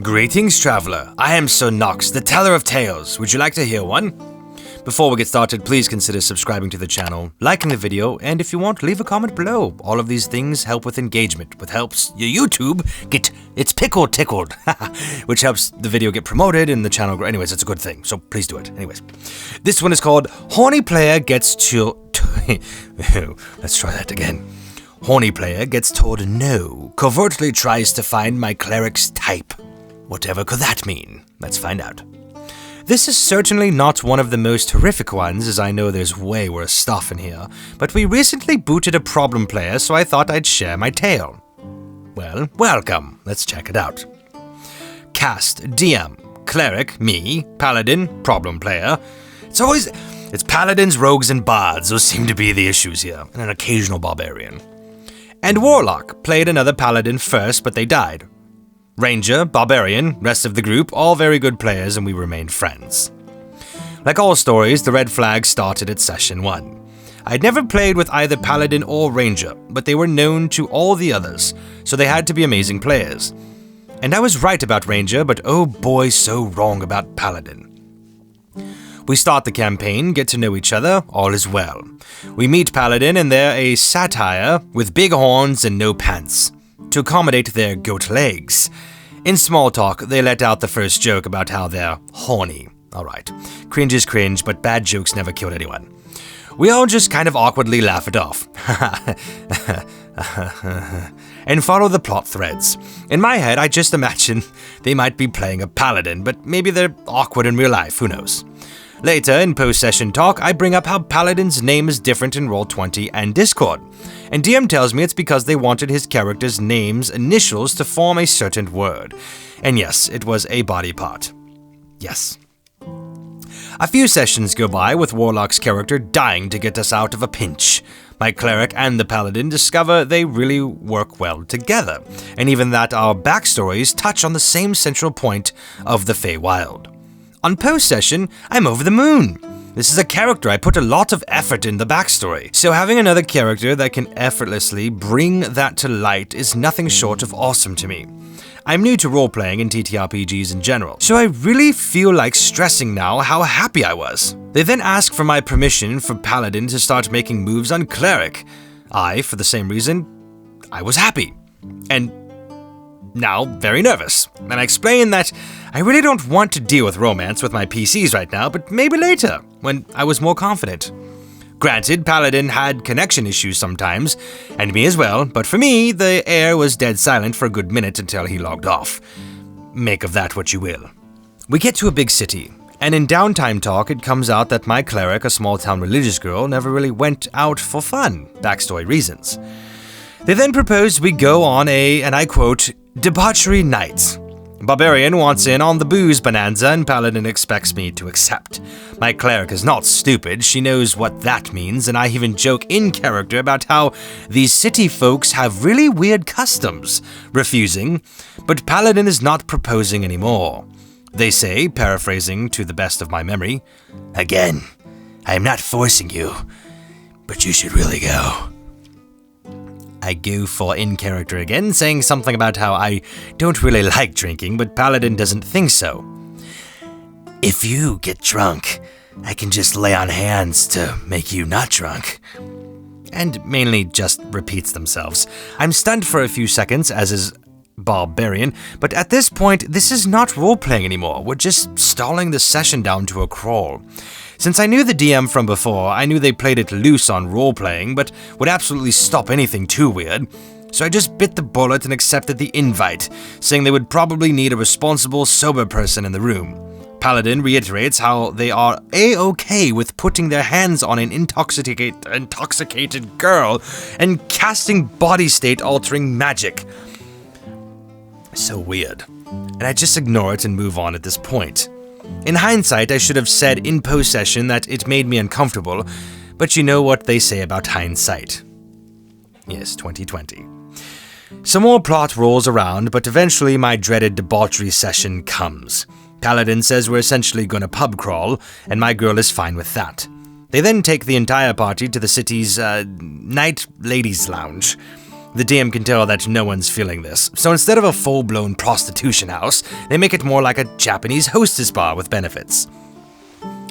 Greetings, traveler. I am Sir Nox, the teller of tales. Would you like to hear one? Before we get started, please consider subscribing to the channel, liking the video, and if you want, leave a comment below. All of these things help with engagement, which helps your YouTube get its pickle tickled, which helps the video get promoted and the channel grow. Anyways, it's a good thing, so please do it. Anyways, this one is called Horny Player Gets Let's try that again. Horny Player Gets Told No, covertly tries to find my cleric's type. Whatever could that mean? Let's find out. This is certainly not one of the most horrific ones, as I know there's way worse stuff in here, but we recently booted a problem player, so I thought I'd share my tale. Well, welcome. Let's check it out. Cast, DM, Cleric, me, Paladin, problem player. It's Paladins, Rogues, and Bards, those seem to be the issues here, and an occasional Barbarian. And Warlock, played another Paladin first, but they died. Ranger, Barbarian, rest of the group, all very good players, and we remained friends. Like all stories, the red flag started at session 1. I'd never played with either Paladin or Ranger, but they were known to all the others, so they had to be amazing players. And I was right about Ranger, but oh boy, so wrong about Paladin. We start the campaign, get to know each other, all is well. We meet Paladin, and they're a satyr with big horns and no pants, to accommodate their goat legs. In small talk, they let out the first joke about how they're horny. Alright, cringe is cringe, but bad jokes never killed anyone. We all just kind of awkwardly laugh it off. And follow the plot threads. In my head, I just imagine they might be playing a paladin, but maybe they're awkward in real life, who knows. Later, in post-session talk, I bring up how Paladin's name is different in Roll20 and Discord, and DM tells me it's because they wanted his character's name's initials to form a certain word. And yes, it was a body part. Yes. A few sessions go by with Warlock's character dying to get us out of a pinch. My cleric and the paladin discover they really work well together, and even that our backstories touch on the same central point of the Feywild. On post-session, I'm over the moon. This is a character I put a lot of effort in the backstory, so having another character that can effortlessly bring that to light is nothing short of awesome to me. I'm new to role-playing and TTRPGs in general, so I really feel like stressing now how happy I was. They then ask for my permission for Paladin to start making moves on Cleric. I, for the same reason, I was happy. And now very nervous, and I explain that I really don't want to deal with romance with my PCs right now, but maybe later, when I was more confident. Granted, Paladin had connection issues sometimes, and me as well, but for me, the air was dead silent for a good minute until he logged off. Make of that what you will. We get to a big city, and in downtime talk it comes out that my cleric, a small-town religious girl, never really went out for fun, backstory reasons. They then propose we go on a, and I quote, debauchery night. Barbarian wants in on the booze bonanza, and Paladin expects me to accept. My cleric is not stupid, she knows what that means, and I even joke in character about how these city folks have really weird customs, refusing, but Paladin is not proposing anymore. They say, paraphrasing to the best of my memory, "Again, I am not forcing you, but you should really go." I go for in character again, saying something about how I don't really like drinking, but Paladin doesn't think so. "If you get drunk, I can just lay on hands to make you not drunk." And mainly just repeats themselves. I'm stunned for a few seconds, as is Barbarian, but at this point, this is not role-playing anymore. We're just stalling the session down to a crawl. Since I knew the DM from before, I knew they played it loose on role-playing, but would absolutely stop anything too weird. So I just bit the bullet and accepted the invite, saying they would probably need a responsible, sober person in the room. Paladin reiterates how they are A-okay with putting their hands on an intoxicated girl and casting body state-altering magic. So weird. And I just ignore it and move on at this point. In hindsight, I should have said in post-session that it made me uncomfortable, but you know what they say about hindsight. Yes, 2020. Some more plot rolls around, but eventually my dreaded debauchery session comes. Paladin says we're essentially gonna pub crawl, and my girl is fine with that. They then take the entire party to the city's night ladies' lounge. The DM can tell that no one's feeling this, so instead of a full-blown prostitution house, they make it more like a Japanese hostess bar with benefits.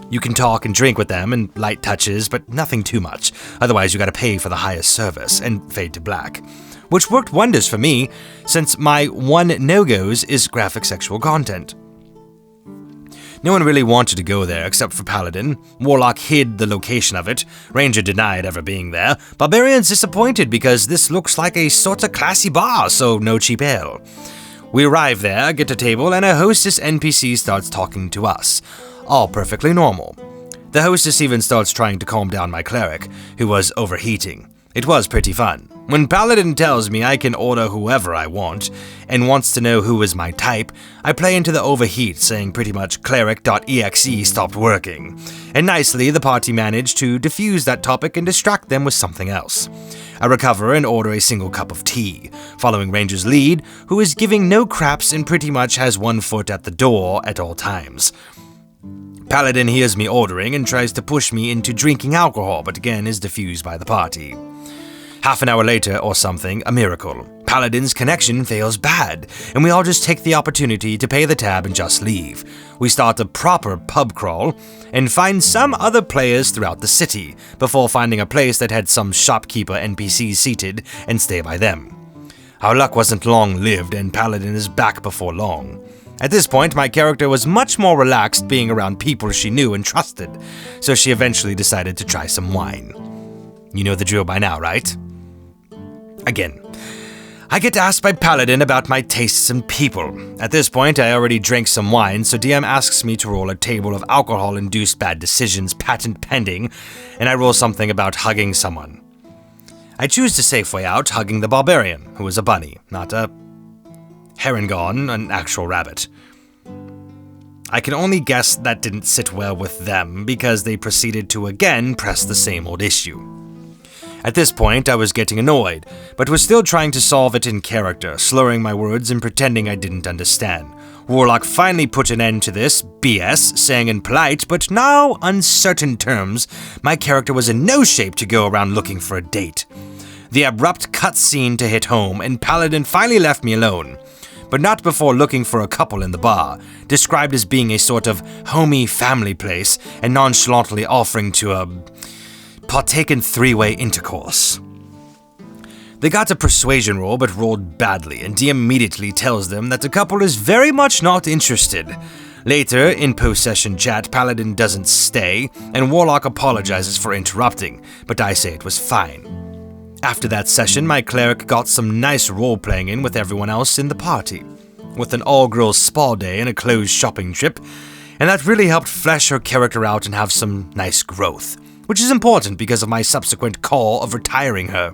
You can talk and drink with them and light touches, but nothing too much, otherwise you gotta pay for the highest service and fade to black. Which worked wonders for me, since my one no-goes is graphic sexual content. No one really wanted to go there except for Paladin. Warlock hid the location of it. Ranger denied ever being there. Barbarian's disappointed because this looks like a sorta classy bar, so no cheap ale. We arrive there, get a table, and a hostess NPC starts talking to us. All perfectly normal. The hostess even starts trying to calm down my cleric, who was overheating. It was pretty fun. When Paladin tells me I can order whoever I want, and wants to know who is my type, I play into the overheat, saying pretty much cleric.exe stopped working. And nicely, the party managed to defuse that topic and distract them with something else. I recover and order a single cup of tea, following Ranger's lead, who is giving no craps and pretty much has one foot at the door at all times. Paladin hears me ordering and tries to push me into drinking alcohol, but again is diffused by the party. Half an hour later or something, a miracle. Paladin's connection fails bad, and we all just take the opportunity to pay the tab and just leave. We start a proper pub crawl, and find some other players throughout the city, before finding a place that had some shopkeeper NPCs seated and stay by them. Our luck wasn't long-lived, and Paladin is back before long. At this point, my character was much more relaxed being around people she knew and trusted, so she eventually decided to try some wine. You know the drill by now, right? Again, I get asked by Paladin about my tastes and people. At this point, I already drank some wine, so DM asks me to roll a table of alcohol-induced bad decisions, patent pending, and I roll something about hugging someone. I choose the safe way out, hugging the barbarian, who is a bunny, not a Harengon, an actual rabbit. I can only guess that didn't sit well with them, because they proceeded to again press the same old issue. At this point, I was getting annoyed, but was still trying to solve it in character, slurring my words and pretending I didn't understand. Warlock finally put an end to this BS, saying in polite but now uncertain terms my character was in no shape to go around looking for a date. The abrupt cutscene to hit home, and Paladin finally left me alone. But not before looking for a couple in the bar, described as being a sort of homey family place, and nonchalantly offering to, partake in three-way intercourse. They got a persuasion roll but rolled badly, and DM immediately tells them that the couple is very much not interested. Later, in post-session chat, Paladin doesn't stay, and Warlock apologizes for interrupting, but I say it was fine. After that session, my cleric got some nice role-playing in with everyone else in the party, with an all-girls spa day and a closed shopping trip, and that really helped flesh her character out and have some nice growth, which is important because of my subsequent call of retiring her.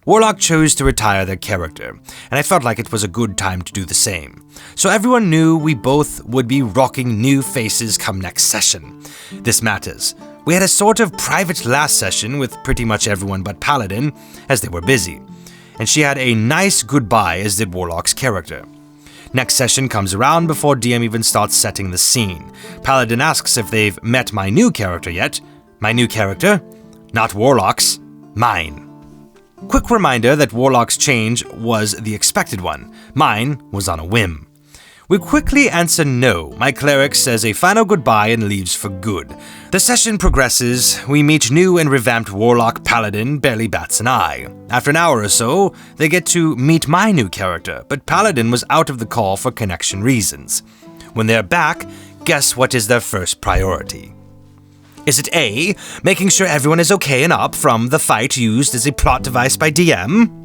Warlock chose to retire their character, and I felt like it was a good time to do the same. So everyone knew we both would be rocking new faces come next session. This matters. We had a sort of private last session with pretty much everyone but Paladin, as they were busy, and she had a nice goodbye as did Warlock's character. Next session comes around before DM even starts setting the scene. Paladin asks if they've met my new character yet. My new character? Not Warlock's. Mine. Quick reminder that Warlock's change was the expected one. Mine was on a whim. We quickly answer no. My cleric says a final goodbye and leaves for good. The session progresses. We meet new and revamped Warlock Paladin barely bats an eye. After an hour or so, they get to meet my new character, but Paladin was out of the call for connection reasons. When they're back, guess what is their first priority? Is it A, making sure everyone is okay and up from the fight used as a plot device by DM?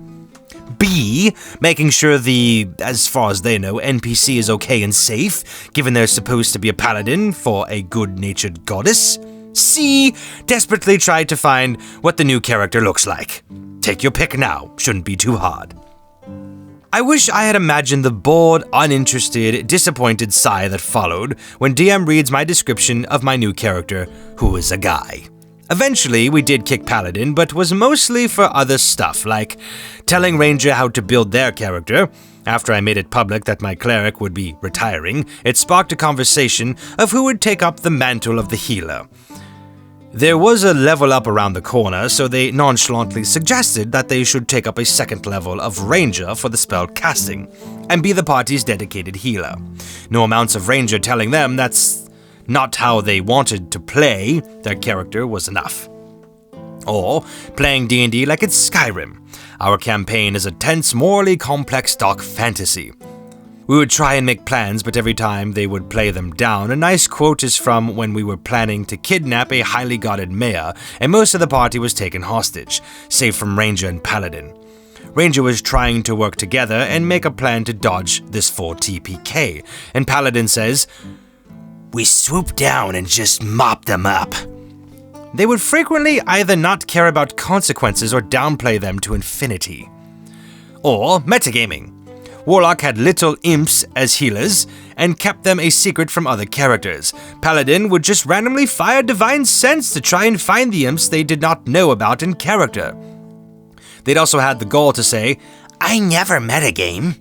B, making sure the, as far as they know, NPC is okay and safe, given they're supposed to be a paladin for a good-natured goddess? C, desperately try to find what the new character looks like. Take your pick now, shouldn't be too hard. I wish I had imagined the bored, uninterested, disappointed sigh that followed when DM reads my description of my new character, who is a guy. Eventually, we did kick Paladin, but was mostly for other stuff, like telling Ranger how to build their character. After I made it public that my cleric would be retiring, it sparked a conversation of who would take up the mantle of the healer. There was a level up around the corner, so they nonchalantly suggested that they should take up a second level of Ranger for the spell casting, and be the party's dedicated healer. No amounts of Ranger telling them that's not how they wanted to play their character was enough. Or playing D&D like it's Skyrim. Our campaign is a tense, morally complex dark fantasy. We would try and make plans, but every time they would play them down. A nice quote is from when we were planning to kidnap a highly guarded mayor, and most of the party was taken hostage, save from Ranger and Paladin. Ranger was trying to work together and make a plan to dodge this full TPK, and Paladin says, "We swoop down and just mop them up." They would frequently either not care about consequences or downplay them to infinity. Or metagaming. Warlock had little imps as healers, and kept them a secret from other characters. Paladin would just randomly fire Divine Sense to try and find the imps they did not know about in character. They'd also had the gall to say, "I never metagame."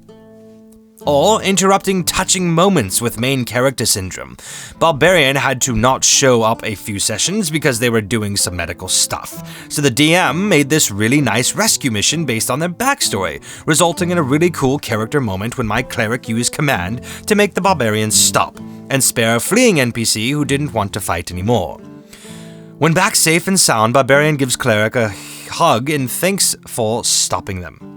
Or interrupting touching moments with main character syndrome. Barbarian had to not show up a few sessions because they were doing some medical stuff, so the DM made this really nice rescue mission based on their backstory, resulting in a really cool character moment when my cleric used command to make the Barbarian stop and spare a fleeing NPC who didn't want to fight anymore. When back safe and sound, Barbarian gives cleric a hug and thanks for stopping them.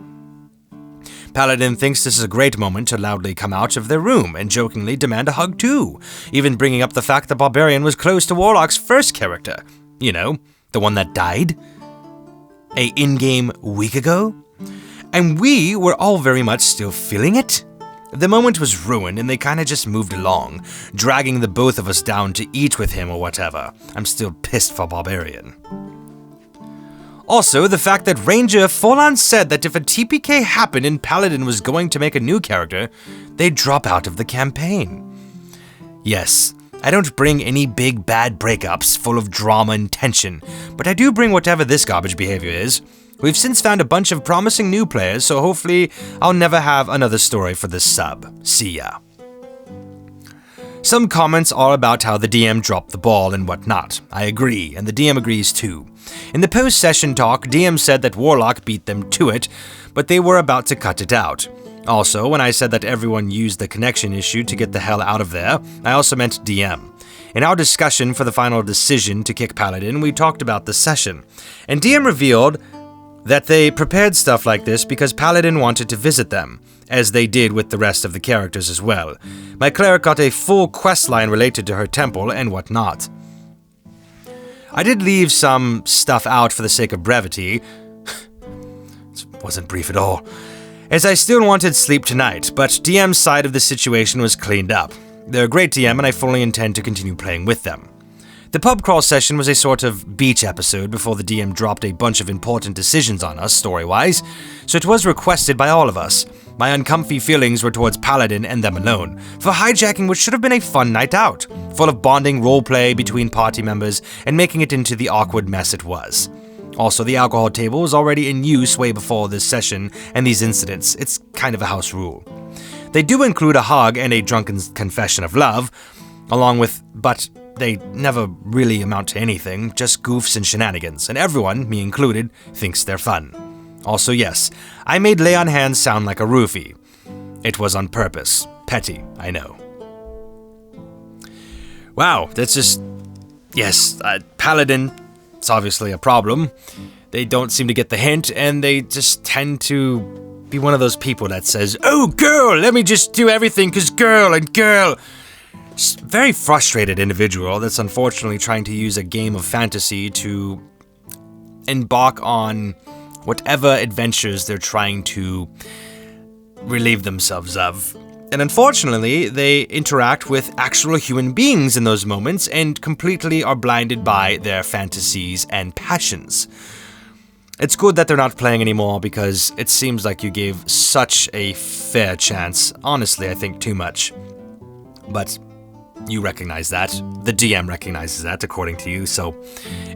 Paladin thinks this is a great moment to loudly come out of their room and jokingly demand a hug too, even bringing up the fact that Barbarian was close to Warlock's first character. You know, the one that died a in-game week ago? And we were all very much still feeling it. The moment was ruined and they kinda just moved along, dragging the both of us down to eat with him or whatever. I'm still pissed for Barbarian. Also, the fact that Ranger full-on said that if a TPK happened and Paladin was going to make a new character, they'd drop out of the campaign. Yes, I don't bring any big bad breakups full of drama and tension, but I do bring whatever this garbage behavior is. We've since found a bunch of promising new players, so hopefully I'll never have another story for this sub. See ya. Some comments are about how the DM dropped the ball and whatnot. I agree, and the DM agrees too. In the post-session talk, DM said that Warlock beat them to it, but they were about to cut it out. Also, when I said that everyone used the connection issue to get the hell out of there, I also meant DM. In our discussion for the final decision to kick Paladin, we talked about the session, and DM revealed that they prepared stuff like this because Paladin wanted to visit them, as they did with the rest of the characters as well. My cleric got a full questline related to her temple and whatnot. I did leave some stuff out for the sake of brevity. It wasn't brief at all, as I still wanted sleep tonight, but DM's side of the situation was cleaned up. They're a great DM and I fully intend to continue playing with them. The pub crawl session was a sort of beach episode before the DM dropped a bunch of important decisions on us, story-wise, so it was requested by all of us. My uncomfy feelings were towards Paladin and them alone, for hijacking what should have been a fun night out, full of bonding roleplay between party members and making it into the awkward mess it was. Also, the alcohol table was already in use way before this session and these incidents. It's kind of a house rule. They do include a hug and a drunken confession of love, but they never really amount to anything, just goofs and shenanigans, and everyone, me included, thinks they're fun. Also, yes, I made lay on hands sound like a roofie. It was on purpose. Petty, I know. Wow, that's just... Yes, Paladin, it's obviously a problem. They don't seem to get the hint, and they just tend to be one of those people that says, "Oh, girl, let me just do everything, 'cause girl and girl." Just very frustrated individual that's unfortunately trying to use a game of fantasy to embark on whatever adventures they're trying to relieve themselves of. And unfortunately, they interact with actual human beings in those moments and completely are blinded by their fantasies and passions. It's good that they're not playing anymore because it seems like you gave such a fair chance. Honestly, I think too much. But you recognize that. The DM recognizes that, according to you, so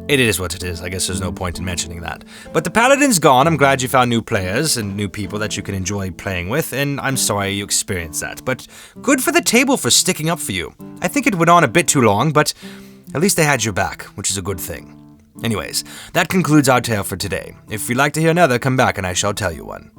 it is what it is. I guess there's no point in mentioning that. But the Paladin's gone. I'm glad you found new players and new people that you can enjoy playing with, and I'm sorry you experienced that. But good for the table for sticking up for you. I think it went on a bit too long, but At least they had your back, which is a good thing. Anyways, that concludes our tale for today. If you'd like to hear another, come back and I shall tell you one.